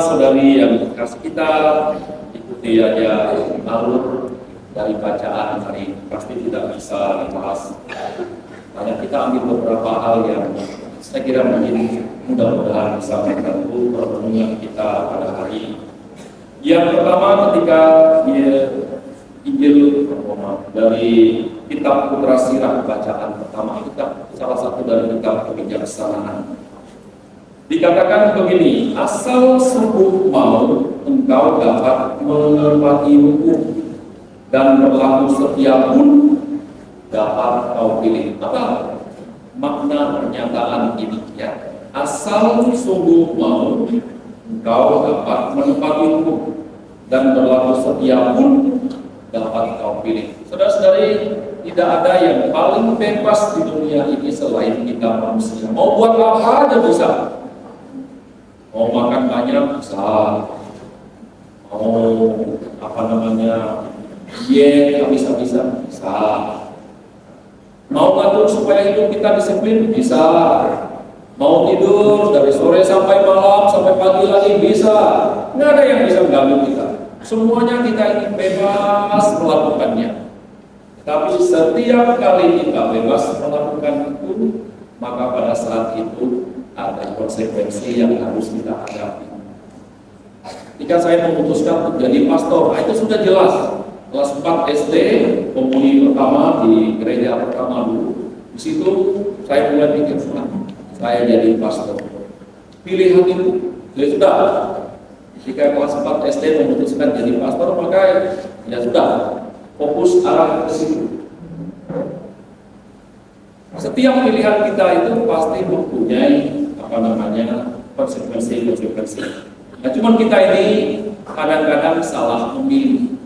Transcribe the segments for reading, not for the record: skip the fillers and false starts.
saudara-saudari yang kasih kita ikuti aja alur dari bacaan hari pasti tidak bisa dibahas. Hanya kita ambil beberapa hal yang saya kira mungkin mudah-mudahan bisa membantu perenungan kita pada hari. Yang pertama ketika Injil dari kitab Putra Sirah bacaan pertama, kitab salah satu dari kitab kebijaksanaan. Dikatakan begini, asal sungguh mau engkau dapat menepati hukum dan berlaku setia pun dapat kau pilih. Apa makna pernyataan ini ya? Asal sungguh mau engkau dapat menepati hukum dan berlaku setia pun dapat kau pilih. Saudara-saudari, tidak ada yang paling bebas di dunia ini selain kita manusia. Mau buat apa aja bisa. Mau makan banyak bisa, mau diet habis-habisan bisa, mau ngatur supaya hidup kita disiplin bisa, mau tidur dari sore sampai malam sampai pagi lagi bisa. Nggak ada yang bisa mengganggu kita. Semuanya kita ingin bebas melakukannya. Tapi setiap kali kita bebas melakukan itu, maka pada saat itu ada konsekuensi yang harus kita hadapi. Ketika saya memutuskan untuk jadi pastor, itu sudah jelas. Kelas 4 SD, komuni pertama di gereja pertama dulu. Di situ saya mulai pikir, saya jadi pastor. Pilihan itu, ya sudah. Ketika kelas 4 SD memutuskan jadi pastor, maka ya sudah, fokus arah ke situ. Setiap pilihan kita itu pasti mempunyai konsekuensi. Nah, cuman kita ini kadang-kadang salah memilih.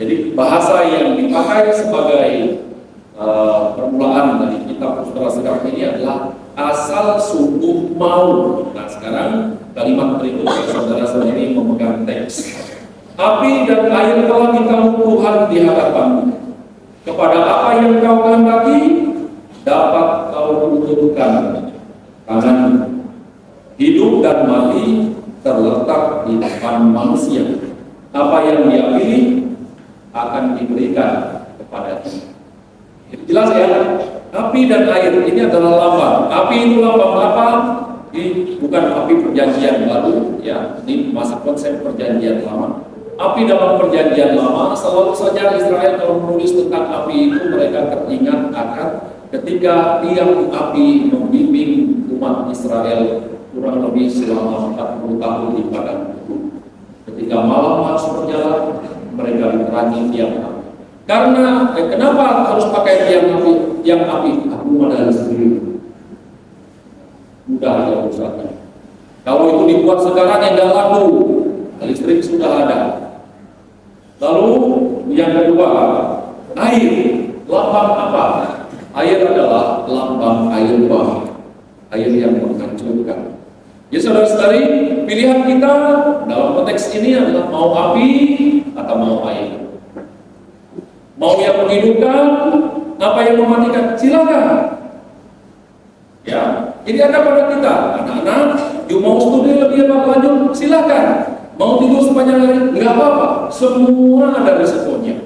Jadi bahasa yang dipakai sebagai permulaan dari kitab Putra Sirah ini adalah asal sungguh mau. Nah, sekarang kalimat berikutnya saudara-saudari memegang teks. Api dan air telah ditaruh Tuhan di hadapanmu. Kepada apa yang kau kehendaki dapat kau tunjukkan. Karena hidup dan mati terletak di depan manusia. Apa yang dia pilih akan diberikan kepada dia. Jelas ya? Api dan air ini adalah lambang. Api itu lambang apa? Ini bukan api perjanjian baru, ya. Ini masa konsep perjanjian lama. Api dalam perjanjian lama selalu saja Israel kalau menulis tentang api itu mereka teringat akan ketika tiang api membimbing umat Israel kurang lebih selama 40 tahun di padang gurun. Ketika malam harus berjalan, mereka diterangi tiang api. Karena kenapa harus pakai tiang api? Tiang api aku modal sendiri. Mudah ya urusannya. Kalau itu dibuat sekarang yang laku, listrik sudah ada. Lalu yang kedua, air. Lambang apa? Air adalah lambang air bah, air yang menghancurkan. Ya saudara-saudari, pilihan kita dalam konteks ini adalah mau api atau mau air. Mau yang menghidupkan, apa yang mematikan, silakan. Ya, jadi ada pada kita, anak-anak, you mau studi lebih lanjut, silakan. Mau tidur sepanjang hari, nggak apa-apa. Semua ada resikonya.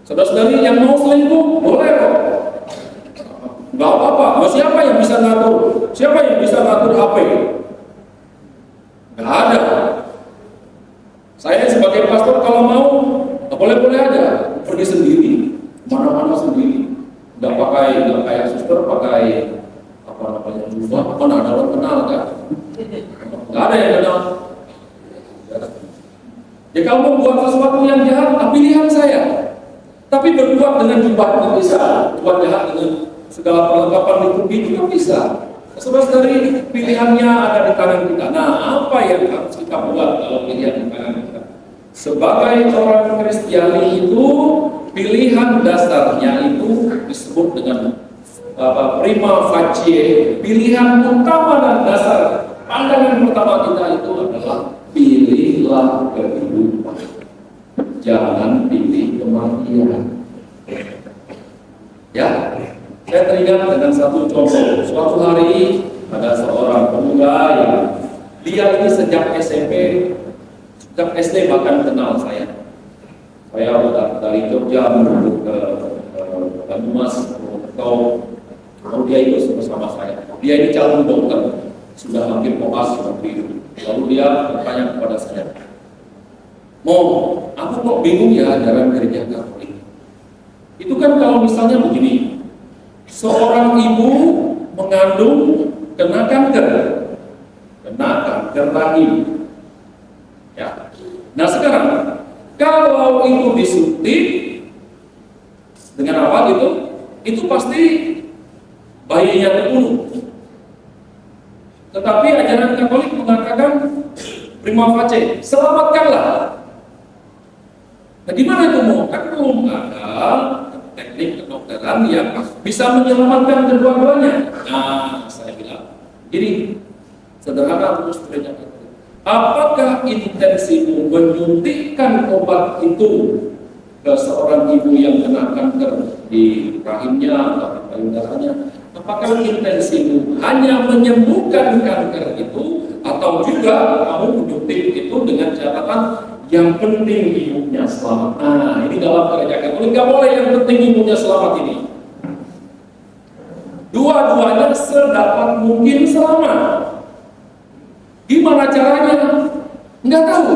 Saudara-saudari yang mau selingkuh, boleh kok. Nggak apa-apa. Siapa yang bisa ngatur? Siapa yang bisa ngatur HP? Nggak ada. Saya sebagai pastor kalau mau, boleh-boleh aja. Pergi sendiri, mana-mana sendiri. Nggak kayak suster, pakai jubah. Mana ada orang kenal kan? Nggak ada yang kenal. Ya kalau mau buat sesuatu yang jahat, pilihan saya. Tapi berbuat dengan jubah itu bisa, buat jahat dengan segala perlengkapan liturgi juga bisa. Saudara-saudari, pilihannya ada di tangan kita. Nah, apa yang harus kita buat kalau pilihan di tangan kita? Sebagai orang Kristiani itu, pilihan dasarnya itu disebut dengan prima facie. Pilihan utama dan dasar pandangan pertama kita itu adalah pilihlah kehidupan, jangan pilih kematian. Ya, saya teringat dengan satu contoh. Suatu hari ada seorang pemuda yang Dia ini sejak SMP, sejak SD bahkan kenal saya. Saya dari Jogja menuju ke Banyumas, atau dia ikut bersama saya. Dia ini calon dokter, sudah hampir koas seperti itu. Lalu dia bertanya kepada saya, aku kok bingung ya dalam gereja Katolik. Itu kan kalau misalnya begini, seorang ibu mengandung kena kanker rahim. Ya. Nah sekarang, kalau itu disuntik dengan apa gitu, itu pasti bayinya terbunuh. Tetapi ajaran Katolik mengatakan prima facie, selamatkanlah. Nah gimana itu mau? Kan belum ada teknik kedokteran yang bisa menyelamatkan kedua-duanya. Nah saya bilang, ini sederhana terus terjadi. Apakah intensimu menyuntikkan obat itu ke seorang ibu yang kena kanker di rahimnya atau payudaranya? Apakah intensimu hanya menyembuhkan kanker itu, atau juga kamu menyuntik itu dengan catatan yang penting ibunya selamat? Nah, ini dalam gereja Katolik nggak boleh yang penting ibunya selamat ini. Dua-duanya sedapat mungkin selamat. Gimana caranya? Nggak tahu.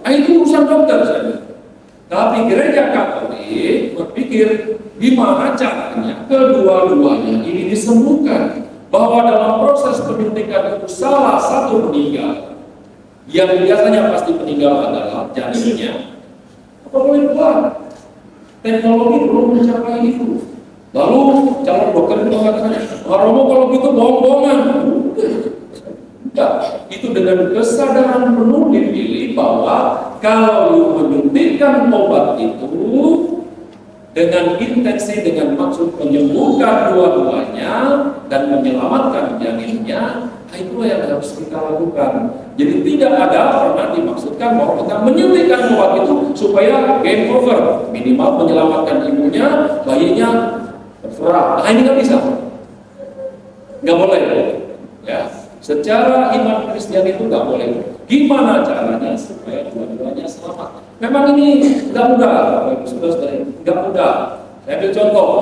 Nah, itu urusan dokter saja. Tapi gereja Katolik berpikir gimana caranya kedua-duanya ini disembuhkan. Bahwa dalam proses penyuntikan itu salah satu meninggal, yang biasanya pasti meninggal adalah janinnya. Apa boleh buat? Teknologi belum mencapai itu. Lalu calon dokter itu mengatakan, Romo kalau gitu bohong-bohongan. Enggak, itu dengan kesadaran penuh dipilih bahwa kalau menyuntikkan obat itu dengan intensi, dengan maksud menyembuhkan dua-duanya dan menyelamatkan janinnya, itulah yang harus kita lakukan. Jadi tidak ada pernah dimaksudkan bahwa kita menyuntikkan obat itu supaya game over, minimal menyelamatkan ibunya, bayinya terserah. Nah ini nggak bisa, nggak boleh, ya. Secara iman Kristen itu nggak boleh. Gimana caranya supaya dua-duanya selamat? Memang ini nggak mudah, saudara-saudari, nggak mudah. Saya ambil contoh.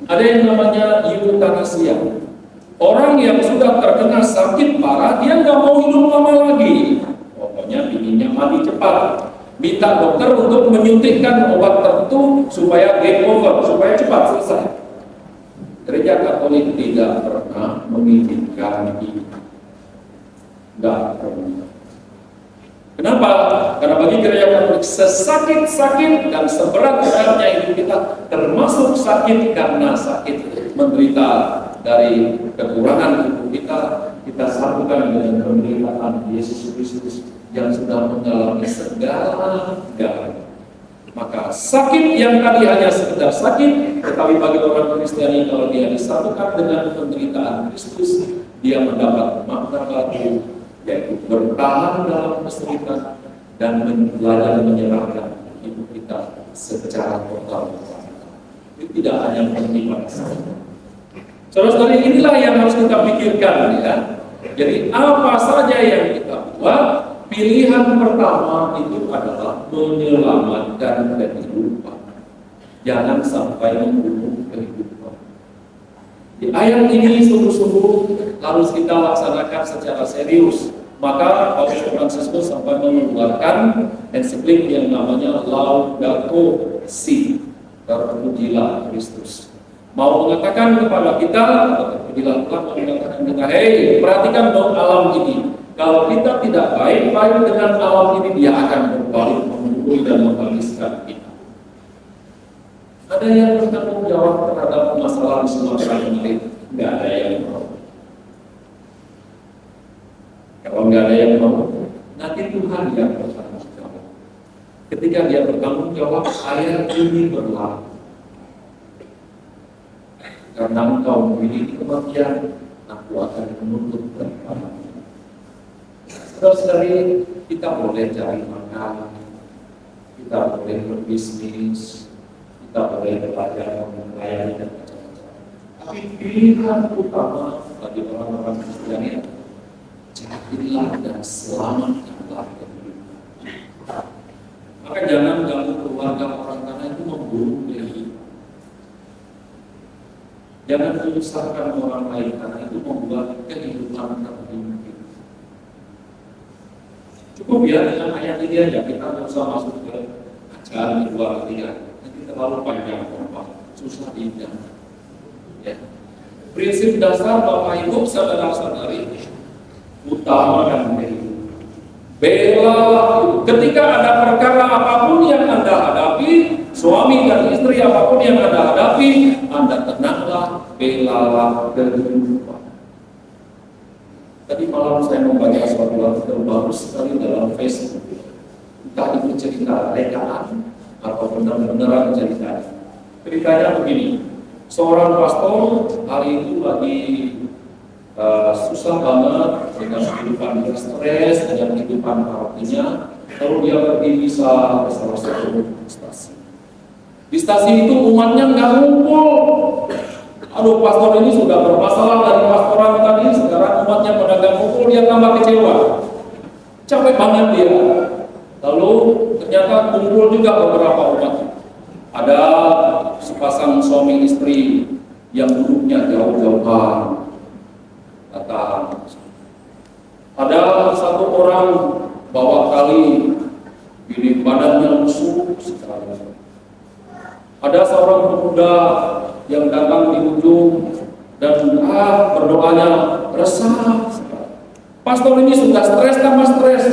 Ada yang namanya eutanasia. Orang yang sudah terkena sakit parah, dia nggak mau hidup lama lagi. Pokoknya inginnya mati cepat. Minta dokter untuk menyuntikkan obat tertentu supaya game over, supaya cepat selesai. Gereja Katolik tidak pernah mengizinkan itu. Tidak pernah. Kenapa? Karena bagi gereja Katolik sesakit-sakit dan seberat-beratnya hidup kita, termasuk sakit karena sakit menderita dari kekurangan hidup kita sambungkan dengan penderitaan Yesus Kristus yang sudah mengalami segala-galanya. Maka sakit yang tadi hanya sekedar sakit, tetapi bagi orang Kristiani kalau dia disatukan dengan penderitaan Kristus, dia mendapat makna baru, yaitu bertahan dalam kesulitan dan belajar menyerahkan hidup kita secara total. Itu tidak hanya penting pada saya. Saudara-saudari, inilah yang harus kita pikirkan, ya. Jadi apa saja yang kita buat, pilihan pertama itu adalah menyelamatkan kehidupan. Jangan sampai membunuh kehidupan. Di ayat ini sungguh-sungguh harus kita laksanakan secara serius. Maka Paus Fransiskus sampai mengeluarkan ensiklik yang namanya Laudato Si, terpujilah Kristus. Mau mengatakan kepada kita, terpujilah Allah, mengatakan kita, hei, perhatikan dong alam ini. Kalau kita tidak baik-baik dengan alam ini, dia akan berbalik memukul dan menghabiskan kita. Ada yang bertanggung jawab terhadap masalah di Sumatera ini? Nggak ada yang mau. Kalau nggak ada yang mau, nanti Tuhan yang bertanggung jawab. Ketika dia bertanggung jawab, ayat ini berlaku. Karena engkau memiliki kematian, aku akan menuntut kepadamu. Saudara-saudari, kita boleh cari makan, kita boleh berbisnis, kita boleh belajar melayani dan macam-macam. Tapi pilihan utama bagi orang-orang Kristiani, jangan Inilah dan selamatkanlah kami. Maka jangan ganggu keluarga orang karena itu memburuk kehidupan. Jangan menyusahkan orang lain karena itu membuat kehidupan terhimpit. Cukup ya dengan ayat ini aja, kita nggak usah masuk ke ajaran luar dia. Nanti terlalu panjang, susah diingat. Ya. Prinsip dasar Bapak Ibu saudara-saudari, utamakan kehidupan. Belalah itu. Ketika ada perkara apapun yang Anda hadapi, suami dan istri apapun yang Anda hadapi, Anda tenanglah, belalah kehidupan. Tadi malam saya membaca suatu artikel bagus sekali dalam Facebook. Entah itu cerita rekaan atau benar-benaran cerita. Ceritanya begini, seorang pastor hari itu lagi susah banget dengan kehidupan stres, dengan kehidupan artinya. Lalu dia pergi bisa ke salah satu stasi. Di stasi itu umatnya nggak ngumpul. Aduh, pastor ini sudah bermasalah dari pastoran tadi, sekarang umatnya pada nggak ngumpul, dia tambah kecewa. Capek banget dia. Lalu ternyata kumpul juga beberapa umat. Ada sepasang suami istri yang duduknya jauh-jauhan. Datang. Ada satu orang bawa tali, ini badannya lusuh sekali. Ada seorang pemuda yang datang di ujung dan berdoanya resah. Pastor ini sudah stres tambah stres.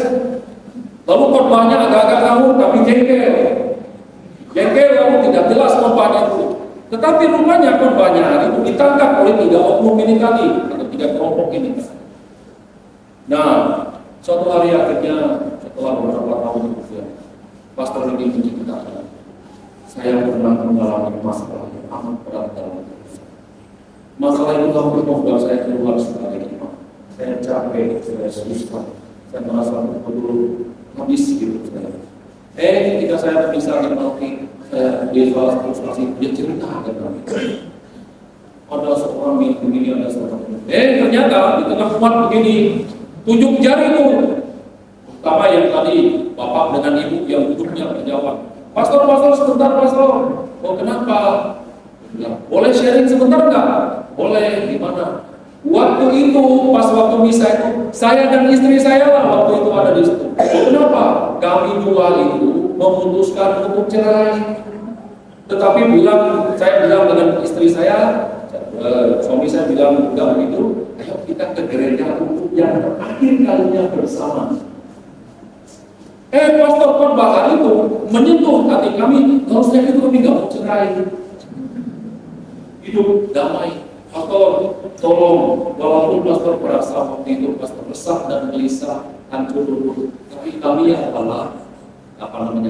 Lalu khotbahnya agak-agak ngawur tapi jengkel. Jengkel lalu tidak jelas khotbahnya itu. Tetapi rupanya khotbahnya hari itu ditangkap oleh 3 oknum ini tadi atau 3 kelompok ini. Nah, suatu hari akhirnya setelah beberapa tahun kemudian, pastor ini menceritakan, saya pernah mengalami masalah yang amat berat dalam hidup saya. Masalah itu hampir membuat saya keluar sekali. Saya capek, saya susah, saya merasa betul habis hidup saya. Ketika saya berpisah dengan Oki, saya dievaluasi frustasi, dia cerita dengan kami. Ada seorang yang begini, ada seorang ini. Ternyata di tengah umat begini, tunjuk jari itu. Pertama yang tadi, bapak dengan ibu yang duduknya berjawab. Pastor, sebentar, pastor. Oh, kenapa? Ya, boleh sharing sebentar nggak? Boleh, gimana? Waktu itu, pas waktu misa itu, saya dan istri saya lah waktu itu ada di situ. Kenapa? Kami dua itu memutuskan untuk cerai. Tetapi saya bilang dengan istri saya, suami saya bilang enggak begitu. Ayo kita ke gereja untuk yang terakhir kalinya bersama. Pastor khotbah itu menyentuh hati kami. Harusnya itu kami nggak mau cerai. Hidup damai. Pastor, tolong, walaupun pastor merasa waktu itu pastor resah dan gelisah, hancur dulu, tapi kami adalah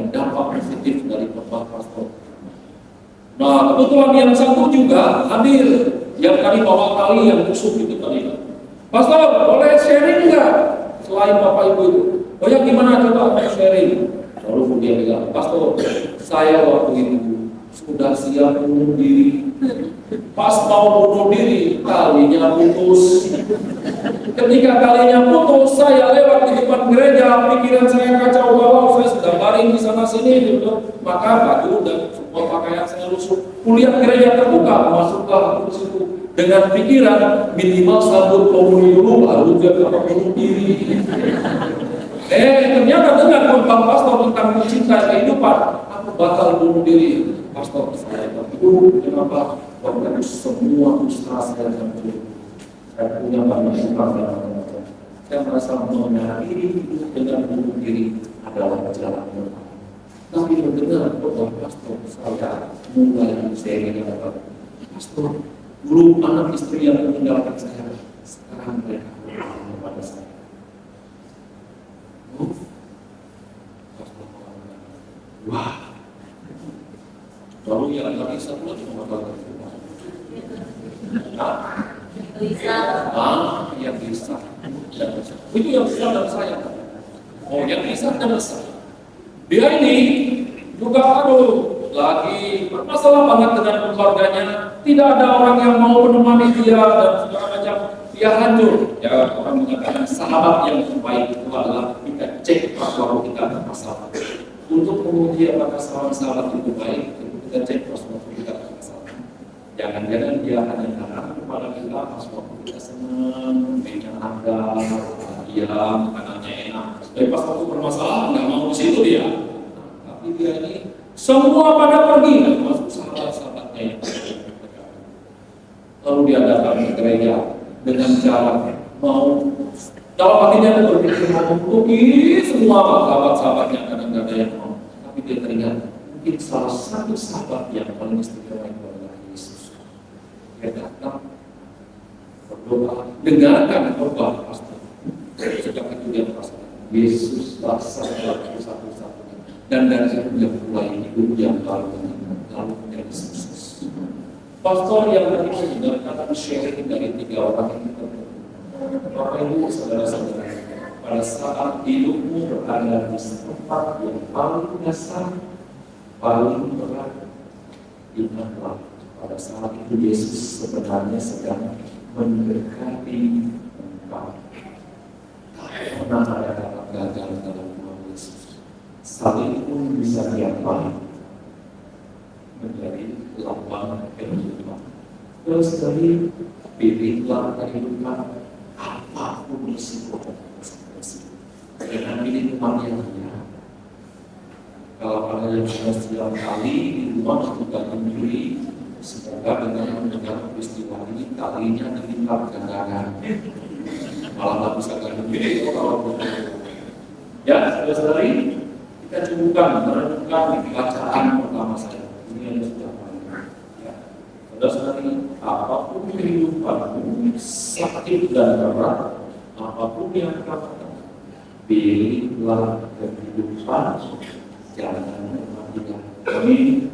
dampak positif dari khotbah pastor. Nah, kebetulan yang satu juga hadir, yang tadi bawa tali yang busuk itu tadi. Pastor, boleh sharing nggak selain bapak ibu itu? Oh ya, gimana coba sharing? Lalu dia bilang, pastor, saya waktu itu sudah siap bunuh diri. Pas mau bunuh diri, talinya putus. Ketika talinya putus, saya lewat di depan gereja, pikiran saya kacau balau, saya sedang baring di sana sini, gitu. Maka baju dan semua pakaian saya lusuh. Kuliah gereja terbuka, masuklah ke situ dengan pikiran minimal sambut komuni dulu, baru dia bunuh diri. Ternyata dengan khotbah pastor tentang mencintai kehidupan, aku bakal bunuh diri. Pastor saya itu kenapa? Karena semua usaha saya hancur. Saya punya banyak utang dan macam-macam. Saya merasa mengakhiri hidup dengan bunuh diri adalah jalan yang benar. Tapi mendengar khotbah pastor, saya mulai sering kata, pastor, dulu anak istri yang meninggalkan saya, sekarang mereka kepada saya. Wah. Lalu yang lagi satu lagi mengatakan, yang bisa dan itu yang bisa dan saya. Oh, yang bisa dan saya. Dia ini juga lagi bermasalah banget dengan keluarganya. Tidak ada orang yang mau menemani dia dan segala macam. dia hancur. Ya, orang mengatakan sahabat yang terbaik itu adalah kita cek waktu kita bermasalah. Untuk menguji apakah sahabat itu baik, kita cek waktu kita bermasalah. Jangan-jangan dia hanya datang kepada kita pas waktu kita senang, mainnya ada, dia makanannya enak. Tapi pas waktu bermasalah nggak mau di situ dia. Tapi dia ini semua pada pergi, termasuk sahabat-sahabatnya yang lalu dia datang ke gereja dengan cara mau dalam hatinya berpikir mau mengikuti semua sahabat-sahabatnya, kadang-kadang ada yang mau, tapi dia teringat mungkin salah satu sahabat yang paling istimewa itu adalah Yesus. Dia datang berdoa, dengarkan khotbah pastor. Sejak itu dia merasa Yesuslah sahabat satu-satunya, dan dari situ dia mulai hidup yang lalu menjadi sukses. Pastor yang tadi mendengarkan sharing dari 3 orang ini, Bapak Ibu, saudara-saudara, pada saat hidupmu berada di tempat yang paling dasar, paling berat, ingatlah pada saat itu Yesus sebenarnya sedang mendekati engkau. Tak pernah ada kata gagal dalam nama Yesus. Sekalipun bisa diapain menjadi lambang kehidupan. Terus dari pilihlah kehidupan apapun risiko dengan minuman yang banyak. Kalau ada yang sudah setiap kali di rumah juga mencuri, semoga dengan mendengar peristiwa ini kalinya dilipat gandakan. Malah tak bisa gandakan itu kalau ya, saudara-saudari, kita cukupkan merenungkan bacaan pertama saya. Ini yang sudah paling. Ya, saudara-saudari, apapun kehidupanmu, sakit dan berat, apapun yang katakan, pilihlah kehidupan, jangan mematikan. Amin.